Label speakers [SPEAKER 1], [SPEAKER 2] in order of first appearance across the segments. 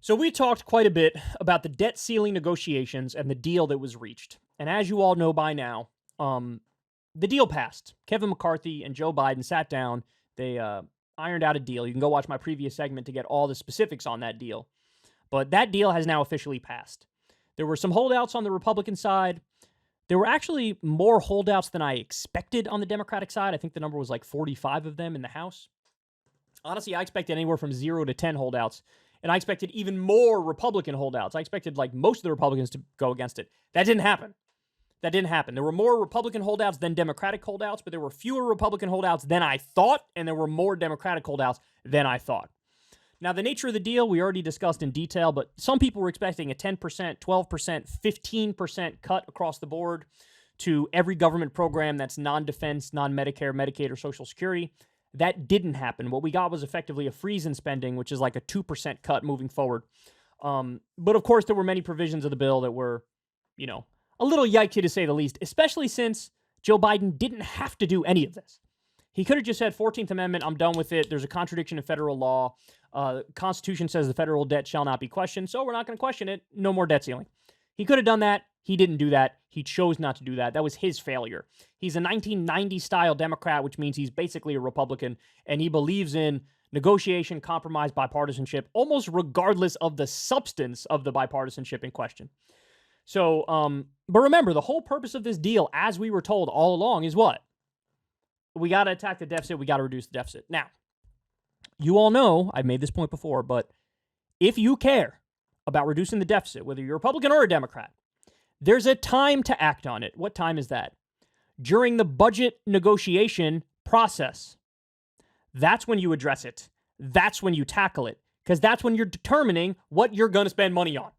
[SPEAKER 1] So we talked quite a bit about the debt ceiling negotiations and the deal that was reached. And as you all know by now, the deal passed. Kevin McCarthy and Joe Biden sat down. They ironed out a deal. You can go watch my previous segment to get all the specifics on that deal. But that deal has now officially passed. There were some holdouts on the Republican side. There were actually more holdouts than I expected on the Democratic side. I think the number was like 45 of them in the House. Honestly, I expected anywhere from 0 to 10 holdouts. And I expected even more Republican holdouts. I expected like most of the Republicans to go against it. That didn't happen. There were more Republican holdouts than Democratic holdouts, but there were fewer Republican holdouts than I thought, and there were more Democratic holdouts than I thought. Now, the nature of the deal, we already discussed in detail, but some people were expecting a 10%, 12%, 15% cut across the board to every government program that's non-defense, non-Medicare, Medicaid, or Social Security. That didn't happen. What we got was effectively a freeze in spending, which is like a 2% cut moving forward. But of course, there were many provisions of the bill that were, a little yikesy to say the least, especially since Joe Biden didn't have to do any of this. He could have just said, 14th Amendment, I'm done with it. There's a contradiction in federal law. Constitution says the federal debt shall not be questioned, so we're not going to question it. No more debt ceiling. He could have done that. He didn't do that. He chose not to do that. That was his failure. He's a 1990-style Democrat, which means he's basically a Republican, and he believes in negotiation, compromise, bipartisanship, almost regardless of the substance of the bipartisanship in question. So, but remember, the whole purpose of this deal, as we were told all along, is what? We got to attack the deficit. We got to reduce the deficit. Now, you all know, I've made this point before, but if you care about reducing the deficit, whether you're a Republican or a Democrat, there's a time to act on it. What time is that? During the budget negotiation process. That's when you address it. That's when you tackle it, because that's when you're determining what you're going to spend money on.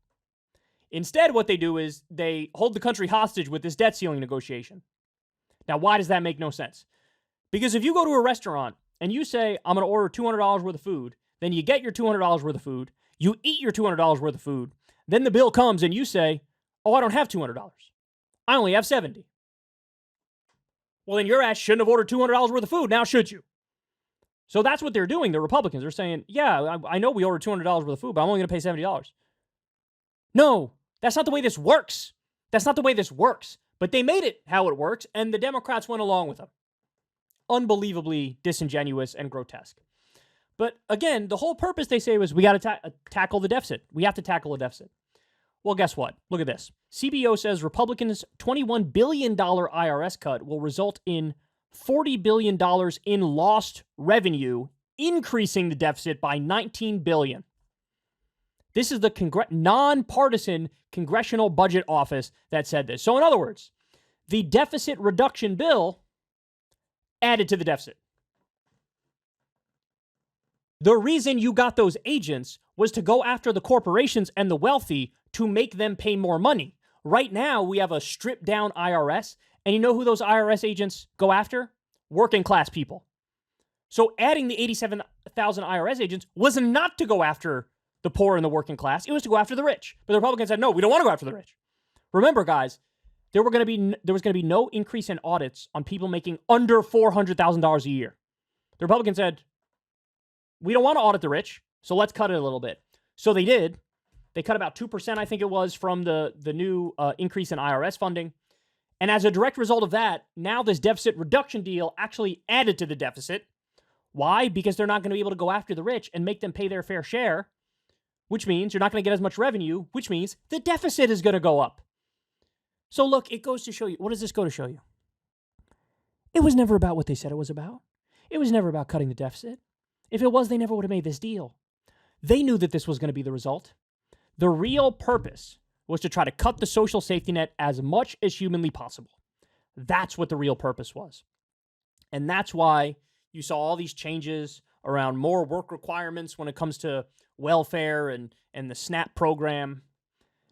[SPEAKER 1] Instead, what they do is they hold the country hostage with this debt ceiling negotiation. Now, why does that make no sense? Because if you go to a restaurant and you say, I'm going to order $200 worth of food, then you get your $200 worth of food, you eat your $200 worth of food, then the bill comes and you say, oh, I don't have $200. I only have $70. Well, then your ass shouldn't have ordered $200 worth of food. Now, should you? So that's what they're doing. The Republicans are saying, yeah, I know we ordered $200 worth of food, but I'm only going to pay $70. No, that's not the way this works. That's not the way this works. But they made it how it works, and the Democrats went along with them. Unbelievably disingenuous and grotesque. But again, the whole purpose, they say, was we got to tackle the deficit. We have to tackle a deficit. Well, guess what? Look at this. CBO says Republicans' $21 billion IRS cut will result in $40 billion in lost revenue, increasing the deficit by $19 billion. This is the nonpartisan Congressional Budget Office that said this. So in other words, the deficit reduction bill added to the deficit. The reason you got those agents was to go after the corporations and the wealthy to make them pay more money. Right now, we have a stripped down IRS, and you know who those IRS agents go after? Working class people. So adding the 87,000 IRS agents was not to go after the poor and the working class. It was to go after the rich. But the Republicans said, no, we don't want to go after the rich. Remember, guys, there was going to be no increase in audits on people making under $400,000 a year. The Republicans said, we don't want to audit the rich, so let's cut it a little bit. So they did. They cut about 2%, I think it was, from the new increase in IRS funding. And as a direct result of that, now this deficit reduction deal actually added to the deficit. Why? Because they're not going to be able to go after the rich and make them pay their fair share, which means you're not going to get as much revenue, which means the deficit is going to go up. So look, it goes to show you. What does this go to show you? It was never about what they said it was about. It was never about cutting the deficit. If it was, they never would have made this deal. They knew that this was going to be the result. The real purpose was to try to cut the social safety net as much as humanly possible. That's what the real purpose was. And that's why you saw all these changes around more work requirements when it comes to welfare and the SNAP program.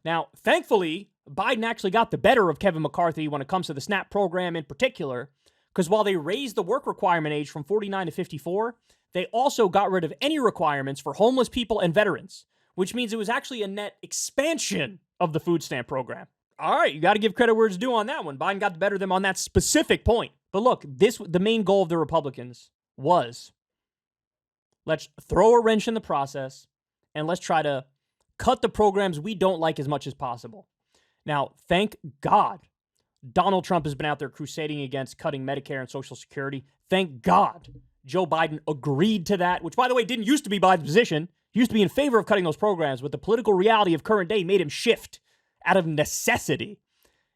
[SPEAKER 1] Now, thankfully, Biden actually got the better of Kevin McCarthy when it comes to the SNAP program in particular, because while they raised the work requirement age from 49 to 54, they also got rid of any requirements for homeless people and veterans, which means it was actually a net expansion of the food stamp program. All right, you got to give credit where it's due on that one. Biden got the better of them on that specific point. But look, the main goal of the Republicans was, let's throw a wrench in the process and let's try to cut the programs we don't like as much as possible. Now, thank God, Donald Trump has been out there crusading against cutting Medicare and Social Security. Thank God Joe Biden agreed to that, which, by the way, didn't used to be Biden's position. He used to be in favor of cutting those programs, but the political reality of current day made him shift out of necessity.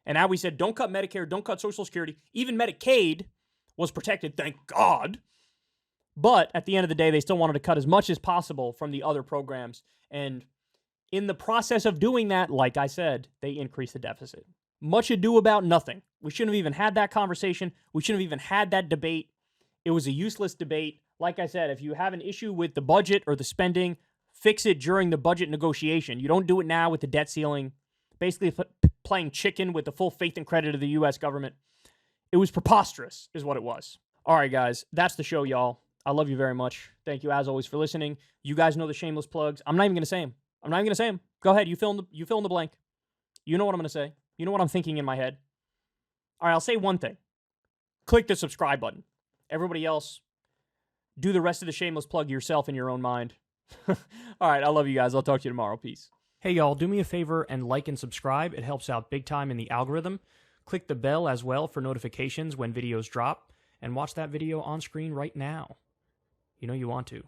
[SPEAKER 1] And now we said, don't cut Medicare, don't cut Social Security. Even Medicaid was protected, thank God. But at the end of the day, they still wanted to cut as much as possible from the other programs. And in the process of doing that, like I said, they increased the deficit. Much ado about nothing. We shouldn't have even had that conversation. We shouldn't have even had that debate. It was a useless debate. Like I said, if you have an issue with the budget or the spending, fix it during the budget negotiation. You don't do it now with the debt ceiling. Basically playing chicken with the full faith and credit of the U.S. government. It was preposterous, is what it was. All right, guys, that's the show, y'all. I love you very much. Thank you, as always, for listening. You guys know the shameless plugs. I'm not even going to say them. Go ahead, you fill in the blank. You know what I'm going to say. You know what I'm thinking in my head. All right, I'll say one thing. Click the subscribe button. Everybody else, do the rest of the shameless plug yourself in your own mind. All right, I love you guys. I'll talk to you tomorrow. Peace. Hey, y'all, do me a favor and like and subscribe. It helps out big time in the algorithm. Click the bell as well for notifications when videos drop. And watch that video on screen right now. You know you want to.